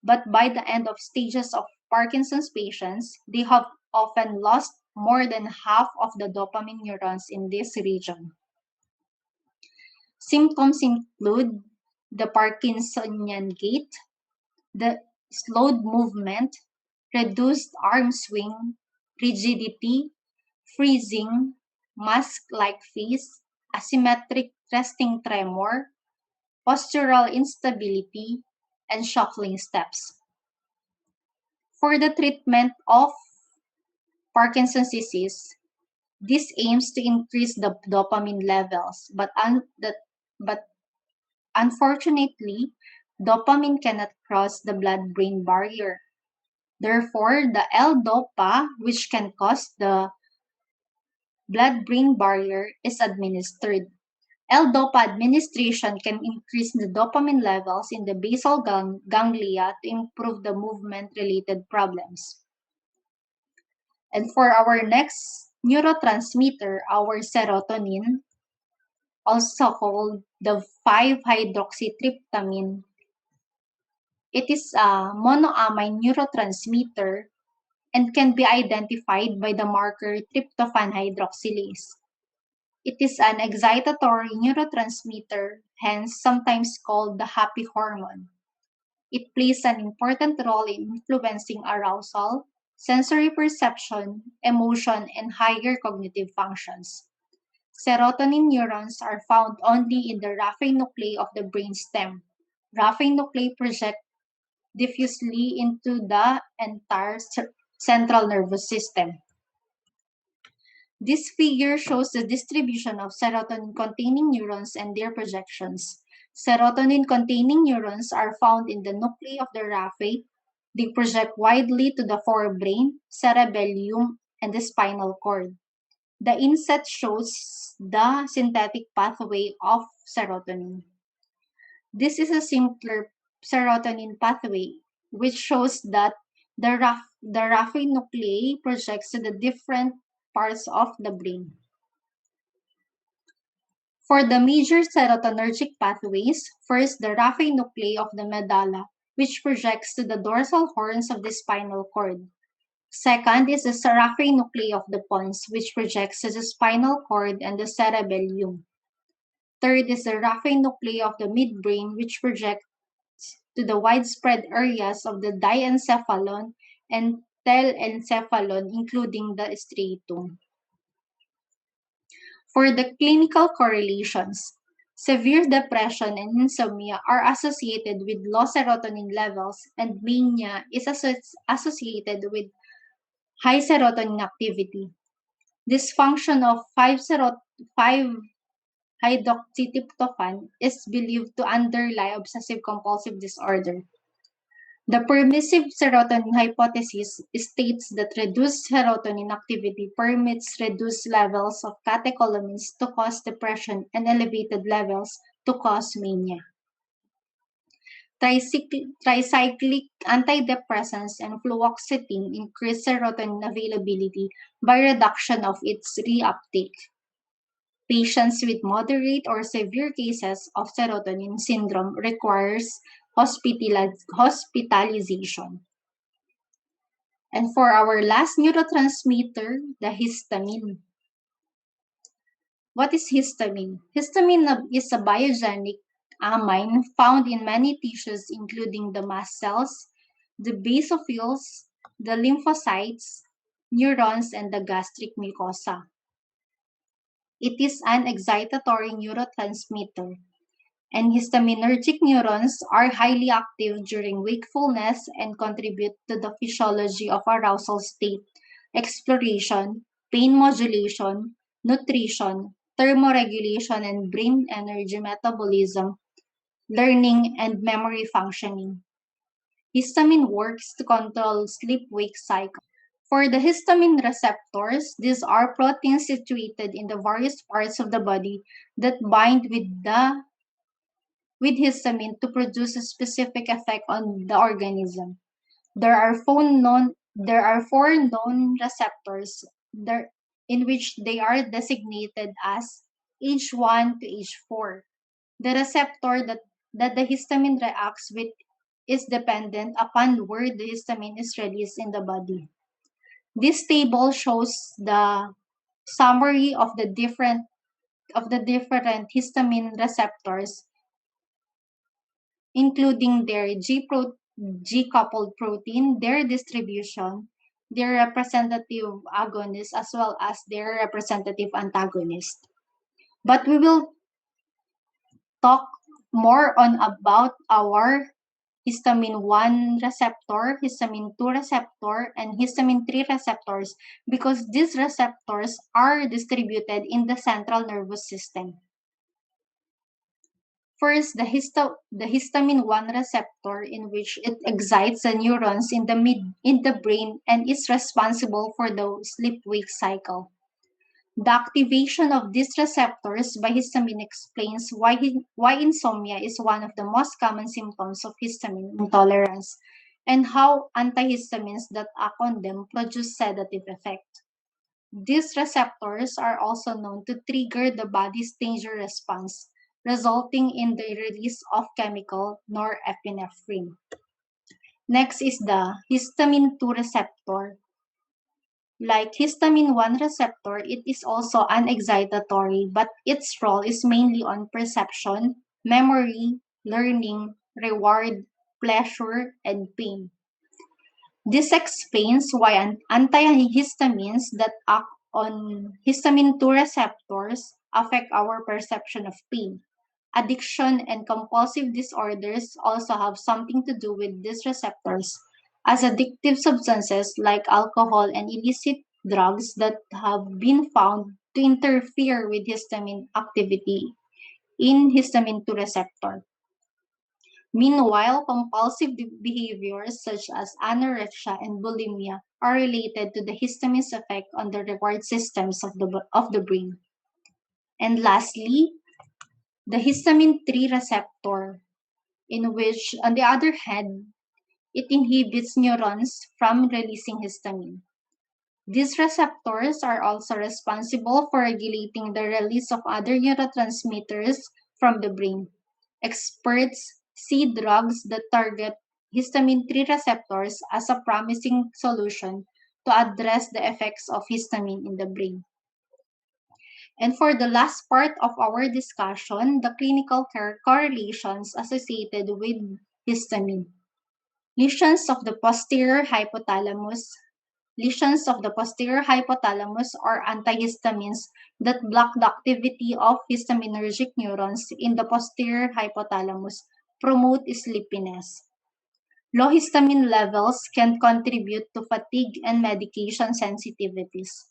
[SPEAKER 6] but by the end of stages of Parkinson's patients, they have often lost more than half of the dopamine neurons in this region. Symptoms include the Parkinsonian gait, the slowed movement, reduced arm swing, rigidity, freezing, mask-like face, asymmetric resting tremor, postural instability, and shuffling steps. For the treatment of Parkinson's disease, this aims to increase the dopamine levels, but unfortunately, dopamine cannot cross the blood-brain barrier. Therefore, the L-DOPA, which can cause the blood-brain barrier is administered. L-DOPA administration can increase the dopamine levels in the basal ganglia to improve the movement-related problems. And for our next neurotransmitter, our serotonin, also called the 5-hydroxytryptamine, it is a monoamine neurotransmitter and can be identified by the marker tryptophan hydroxylase. It is an excitatory neurotransmitter, hence sometimes called the happy hormone. It plays an important role in influencing arousal, sensory perception, emotion, and higher cognitive functions. Serotonin neurons are found only in the raphe nuclei of the brainstem. Raphe nuclei project diffusely into the entire central nervous system. This figure shows the distribution of serotonin-containing neurons and their projections. Serotonin-containing neurons are found in the nuclei of the raphe. They project widely to the forebrain, cerebellum, and the spinal cord. The inset shows the synthetic pathway of serotonin. This is a simpler serotonin pathway, which shows that the raphe nuclei projects to the different parts of the brain. For the major serotonergic pathways, first the raphe nuclei of the medulla, which projects to the dorsal horns of the spinal cord. Second is the raphe nuclei of the pons, which projects to the spinal cord and the cerebellum. Third is the raphe nuclei of the midbrain, which projects to the widespread areas of the diencephalon and telencephalon, including the striatum. For the clinical correlations, severe depression and insomnia are associated with low serotonin levels, and mania is associated with high serotonin activity. Dysfunction of 5-hydroxytryptophan is believed to underlie obsessive compulsive disorder. The permissive serotonin hypothesis states that reduced serotonin activity permits reduced levels of catecholamines to cause depression and elevated levels to cause mania. Tricyclic antidepressants and fluoxetine increase serotonin availability by reduction of its reuptake. Patients with moderate or severe cases of serotonin syndrome requires hospitalization. And for our last neurotransmitter, the histamine. What is histamine? Histamine is a biogenic amine found in many tissues, including the mast cells, the basophils, the lymphocytes, neurons, and the gastric mucosa. It is an excitatory neurotransmitter, and histaminergic neurons are highly active during wakefulness and contribute to the physiology of arousal state, exploration, pain modulation, nutrition, thermoregulation, and brain energy metabolism, learning, and memory functioning. Histamine works to control sleep-wake cycle. For the histamine receptors, these are proteins situated in the various parts of the body that bind with histamine to produce a specific effect on the organism. There are four known receptors in which they are designated as H1 to H4. The receptor that the histamine reacts with is dependent upon where the histamine is released in the body. This table shows the summary of the different histamine receptors, including their G-coupled protein, their distribution, their representative agonist, as well as their representative antagonist. But we will talk more on about our histamine 1 receptor, histamine 2 receptor, and histamine 3 receptors because these receptors are distributed in the central nervous system. First, the histamine 1 receptor, in which it excites the neurons in the brain and is responsible for the sleep-wake cycle. The activation of these receptors by histamine explains why insomnia is one of the most common symptoms of histamine intolerance, and how antihistamines that act on them produce sedative effect. These receptors are also known to trigger the body's danger response, resulting in the release of chemical norepinephrine. Next is the histamine 2 receptor. Like histamine 1 receptor, it is also an excitatory, but its role is mainly on perception, memory, learning, reward, pleasure, and pain. This explains why antihistamines that act on histamine 2 receptors affect our perception of pain. Addiction and compulsive disorders also have something to do with these receptors, as addictive substances like alcohol and illicit drugs that have been found to interfere with histamine activity in histamine 2 receptor. Meanwhile, compulsive behaviors such as anorexia and bulimia are related to the histamine's effect on the reward systems of the brain. And lastly, the histamine 3 receptor, in which, on the other hand, it inhibits neurons from releasing histamine. These receptors are also responsible for regulating the release of other neurotransmitters from the brain. Experts see drugs that target histamine 3 receptors as a promising solution to address the effects of histamine in the brain. And for the last part of our discussion, the clinical correlations associated with histamine. Lesions of the posterior hypothalamus. Lesions of the posterior hypothalamus or antihistamines that block the activity of histaminergic neurons in the posterior hypothalamus promote sleepiness. Low histamine levels can contribute to fatigue and medication sensitivities.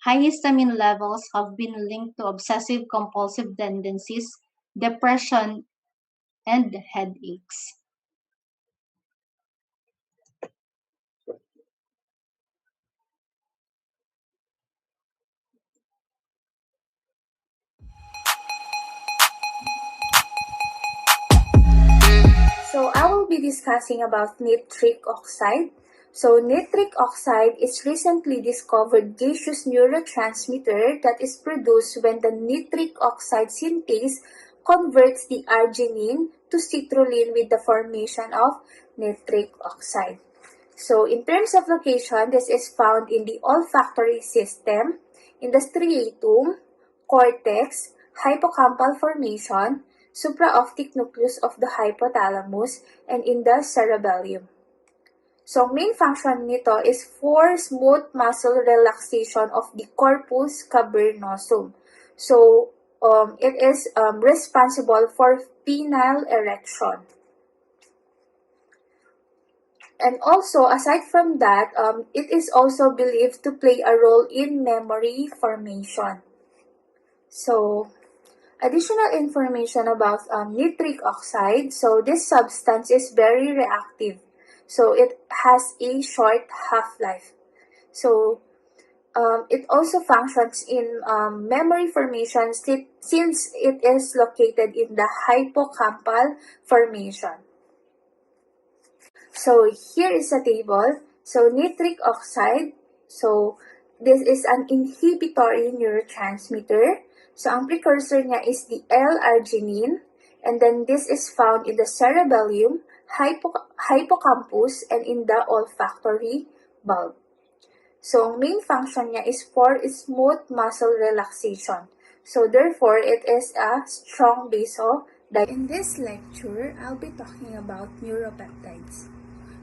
[SPEAKER 6] High histamine levels have been linked to obsessive compulsive tendencies, depression, and headaches.
[SPEAKER 7] So I will be discussing about nitric oxide. So nitric oxide is recently discovered gaseous neurotransmitter that is produced when the nitric oxide synthase converts the arginine to citrulline with the formation of nitric oxide. So in terms of location, this is found in the olfactory system, in the striatum, cortex, hippocampal formation, supraoptic nucleus of the hypothalamus, and in the cerebellum. So main function nito is for smooth muscle relaxation of the corpus cavernosum. So it is responsible for penile erection. And also, aside from that, it is also believed to play a role in memory formation. So, additional information about nitric oxide. So, this substance is very reactive. So, it has a short half-life. So, it also functions in memory formation since it is located in the hippocampal formation. So here is a table. So nitric oxide, so this is an inhibitory neurotransmitter. So ang precursor niya is the L-arginine, and then this is found in the cerebellum, hippocampus, and in the olfactory bulb. So ang main function niya is for smooth muscle relaxation. So therefore, it is a strong vasodilator. In this lecture, I'll be talking about neuropeptides.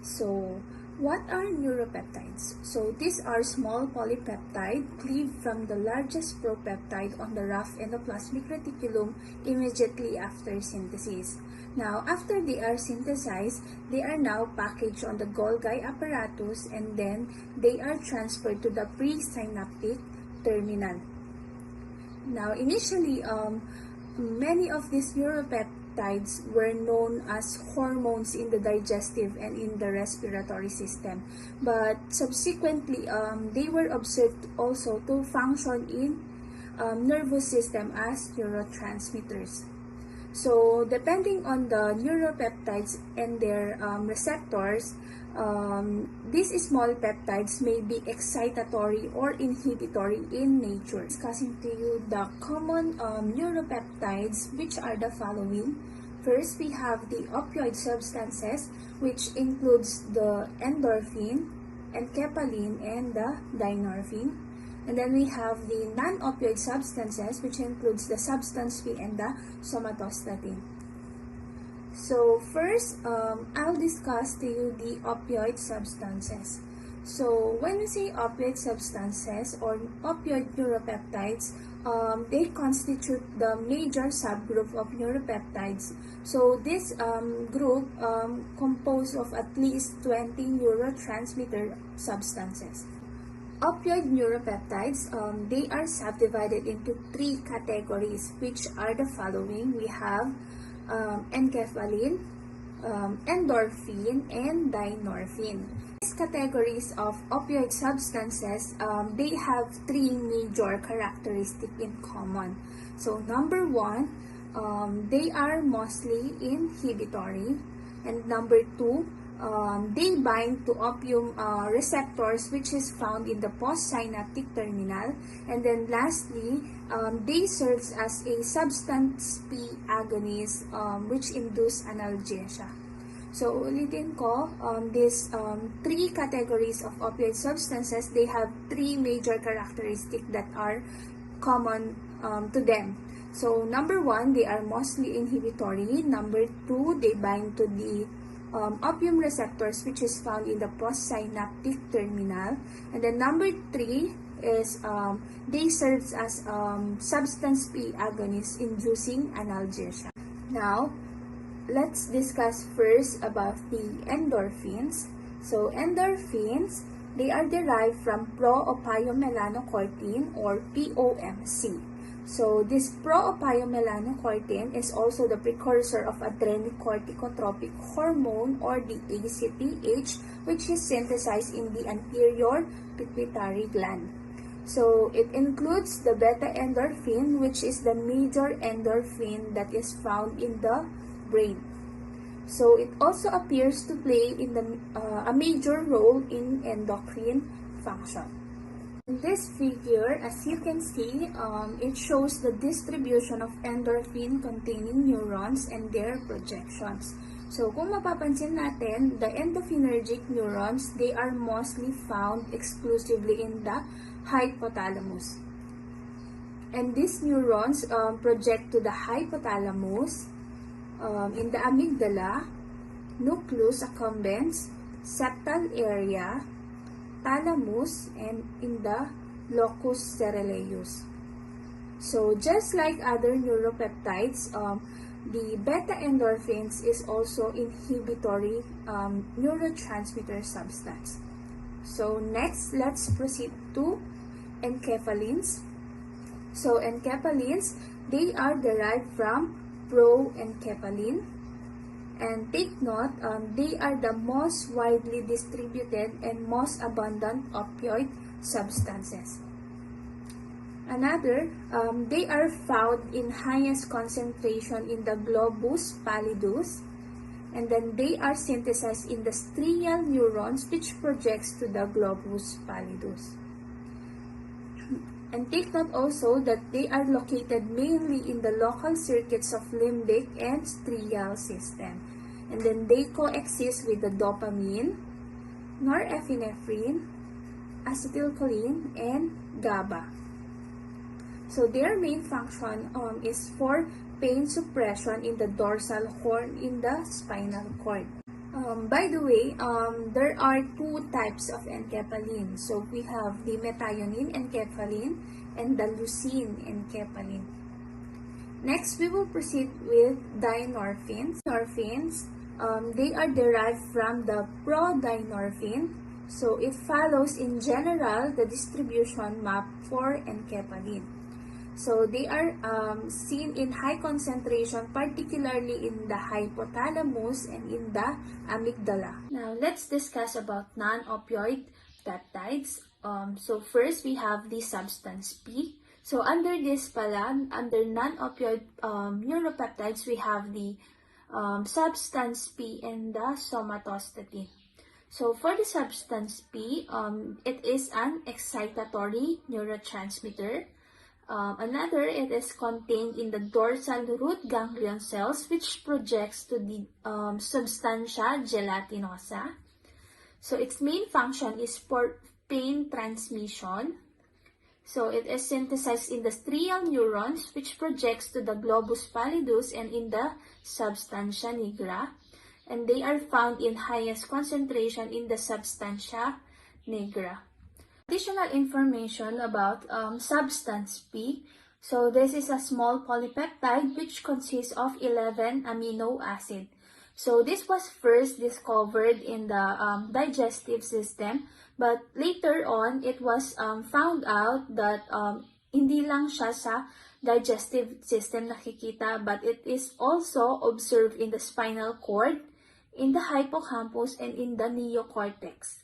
[SPEAKER 7] So, what are neuropeptides? So, these are small polypeptide cleaved from the largest propeptide on the rough endoplasmic reticulum immediately after synthesis. Now, after they are synthesized, they are now packaged on the Golgi apparatus, and then they are transferred to the presynaptic terminal. Now, initially, many of these neuropeptides neuropeptides were known as hormones in the digestive and in the respiratory system, but subsequently they were observed also to function in nervous system as neurotransmitters. So depending on the neuropeptides and their receptors, these small peptides may be excitatory or inhibitory in nature. Discussing to you the common neuropeptides, which are the following. First, we have the opioid substances, which includes the endorphin, enkephalin, and the dynorphin. And then we have the non-opioid substances, which includes the substance P and the somatostatin. So first, I'll discuss to you the opioid substances. So when we say opioid substances or opioid neuropeptides, they constitute the major subgroup of neuropeptides. So this group composed of at least 20 neurotransmitter substances. Opioid neuropeptides, they are subdivided into three categories, which are the following. We have enkephalin, endorphin, and dynorphin. These categories of opioid substances, they have three major characteristics in common. So number one, they are mostly inhibitory, and number two, they bind to opium receptors, which is found in the postsynaptic terminal. And then lastly, they serve as a substance P agonist, which induce analgesia. So ulitin ko, these three categories of opioid substances, they have three major characteristics that are common to them. So number one, they are mostly inhibitory. Number two, they bind to the opium receptors, which is found in the postsynaptic terminal. And then number three is they serve as substance P agonists inducing analgesia. Now, let's discuss first about the endorphins. So endorphins, they are derived from pro-opiomelanocortin or POMC. So this pro-opiomelanocortin is also the precursor of adrenocorticotropic hormone or the ACTH, which is synthesized in the anterior pituitary gland. So it includes the beta endorphin, which is the major endorphin that is found in the brain. So it also appears to play in a major role in endocrine function. In this figure, as you can see, it shows the distribution of endorphin-containing neurons and their projections. So kung mapapansin natin, the endorphinergic neurons, they are mostly found exclusively in the hypothalamus. And these neurons project to the hypothalamus, in the amygdala, nucleus accumbens, septal area, thalamus, and in the locus ceruleus. So just like other neuropeptides, the beta endorphins is also inhibitory neurotransmitter substance. So next, let's proceed to enkephalins. So enkephalins, they are derived from proenkephalin. And take note, they are the most widely distributed and most abundant opioid substances. Another, they are found in highest concentration in the globus pallidus, and then they are synthesized in the strial neurons, which projects to the globus pallidus. And take note also that they are located mainly in the local circuits of limbic and strial system. And then they coexist with the dopamine, norepinephrine, acetylcholine, and GABA. So their main function is for pain suppression in the dorsal horn in the spinal cord. By the way, there are two types of enkephalin. So we have the methionine enkephalin and the leucine enkephalin. Next, we will proceed with dynorphins. Dynorphins, they are derived from the prodynorphin. So it follows in general the distribution map for enkephalin. So they are seen in high concentration, particularly in the hypothalamus and in the amygdala. Now let's discuss about non-opioid peptides. So first we have the substance P. So under this pala, under non-opioid neuropeptides, we have the substance P and the somatostatin. So for the substance P, it is an excitatory neurotransmitter. Another, it is contained in the dorsal root ganglion cells, which projects to the substantia gelatinosa. So its main function is for pain transmission. So it is synthesized in the strial neurons, which projects to the globus pallidus and in the substantia nigra. And they are found in highest concentration in the substantia nigra. Additional information about substance P. So this is a small polypeptide which consists of 11 amino acids. So this was first discovered in the digestive system, but later on it was found out that hindi lang siya sa digestive system nakikita, but it is also observed in the spinal cord, in the hippocampus, and in the neocortex.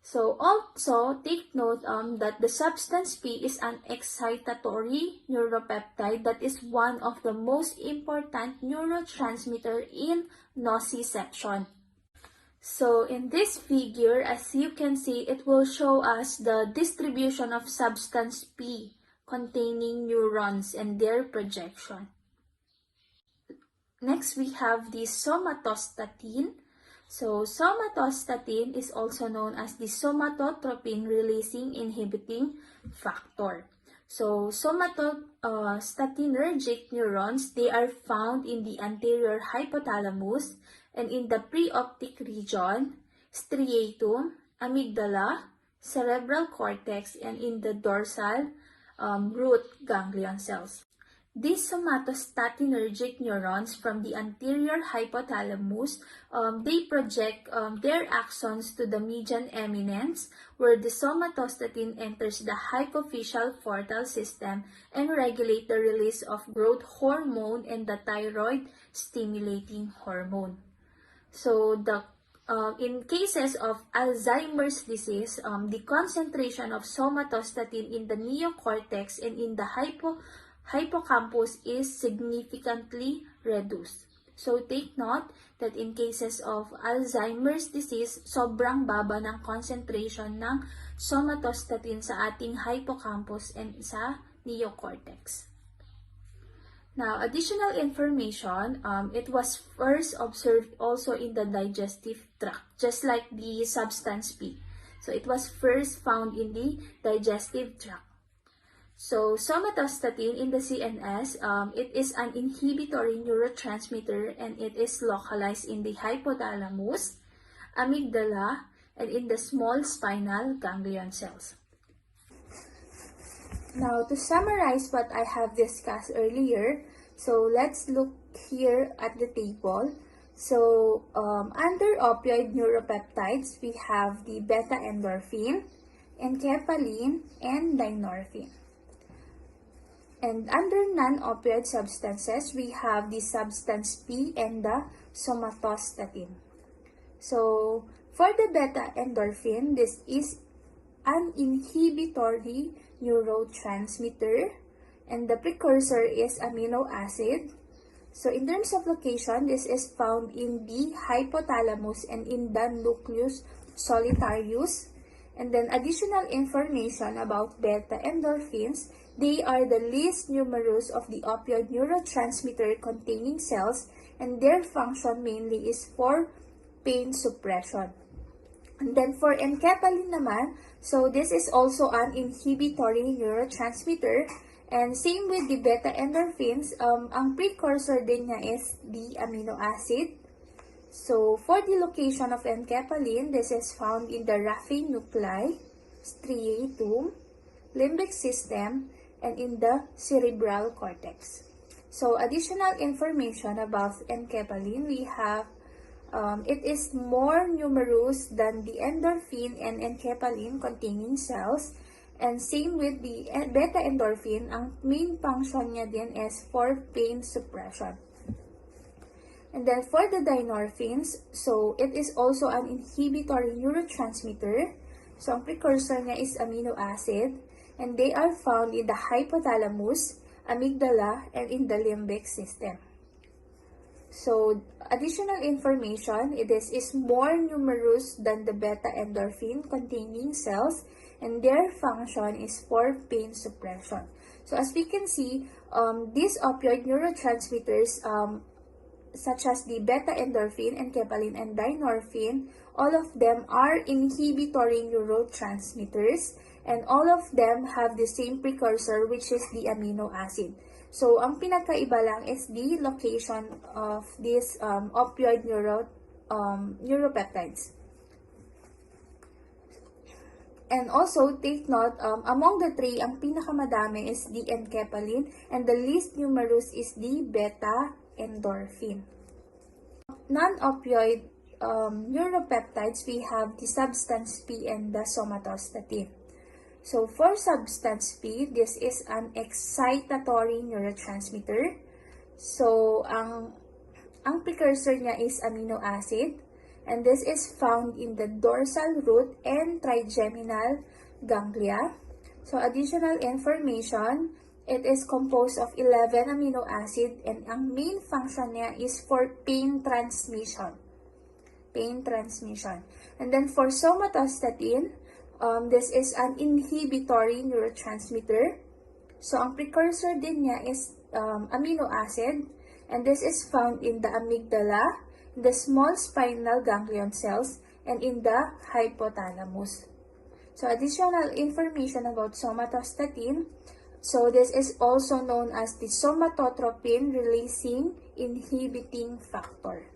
[SPEAKER 7] So also take note that the substance P is an excitatory neuropeptide that is one of the most important neurotransmitter in nociception. So in this figure, as you can see, it will show us the distribution of substance P containing neurons and their projection. Next, we have the somatostatin. So somatostatin is also known as the somatotropin releasing inhibiting factor. So somatostatinergic neurons, they are found in the anterior hypothalamus and in the preoptic region, striatum, amygdala, cerebral cortex, and in the dorsal root ganglion cells. These somatostatinergic neurons from the anterior hypothalamus, they project their axons to the median eminence, where the somatostatin enters the hypophyseal portal system and regulate the release of growth hormone and the thyroid stimulating hormone. So in cases of Alzheimer's disease, the concentration of somatostatin in the neocortex and in the hippocampus is significantly reduced. So take note that in cases of Alzheimer's disease, sobrang baba ng concentration ng somatostatin sa ating hippocampus and sa neocortex. Now, additional information, it was first observed also in the digestive tract, just like the substance P. So it was first found in the digestive tract. So somatostatin in the CNS, it is an inhibitory neurotransmitter and it is localized in the hypothalamus, amygdala, and in the small spinal ganglion cells. Now, to summarize what I have discussed earlier, so let's look here at the table. So, under opioid neuropeptides, we have the beta-endorphin, enkephalin, and dynorphin. And under non-opioid substances, we have the substance P and the somatostatin. So, for the beta-endorphin, this is an inhibitory neurotransmitter and the precursor is amino acid. So in terms of location, this is found in the hypothalamus and in the nucleus solitarius. And then additional information about beta endorphins, they are the least numerous of the opioid neurotransmitter containing cells and their function mainly is for pain suppression. And then for enkephalin naman, so this is also an inhibitory neurotransmitter. And same with the beta endorphins, ang precursor din niya is the amino acid. So for the location of enkephalin, this is found in the raphe nuclei, striatum, limbic system, and in the cerebral cortex. So additional information about enkephalin, we have it is more numerous than the endorphin and enkephalin containing cells, And same with the beta endorphin, ang main function niya din is for pain suppression. And then for the dynorphins, so it is also an inhibitory neurotransmitter. So ang precursor niya is amino acid, and they are found in the hypothalamus, amygdala, and in the limbic system. So, additional information, it is more numerous than the beta endorphin containing cells, and their function is for pain suppression. So, as we can see, these opioid neurotransmitters, such as the beta endorphin, enkephalin, and dynorphin, all of them are inhibitory neurotransmitters, and all of them have the same precursor, which is the amino acid. So, ang pinagkaiba lang is the location of these opioid neuropeptides. And also, take note, among the three, ang pinakamadami is the enkephalin, and the least numerous is the beta endorphin. Non-opioid neuropeptides, we have the substance P and the somatostatin. So, for substance P, this is an excitatory neurotransmitter. So, ang precursor niya is amino acid, and this is found in the dorsal root and trigeminal ganglia. So, additional information, it is composed of 11 amino acid, and ang main function niya is for pain transmission. Pain transmission. And then for somatostatin, this is an inhibitory neurotransmitter. So, ang precursor din niya is amino acid, and this is found in the amygdala, the small spinal ganglion cells, and in the hypothalamus. So, additional information about somatostatin. So, this is also known as the somatotropin releasing inhibiting factor.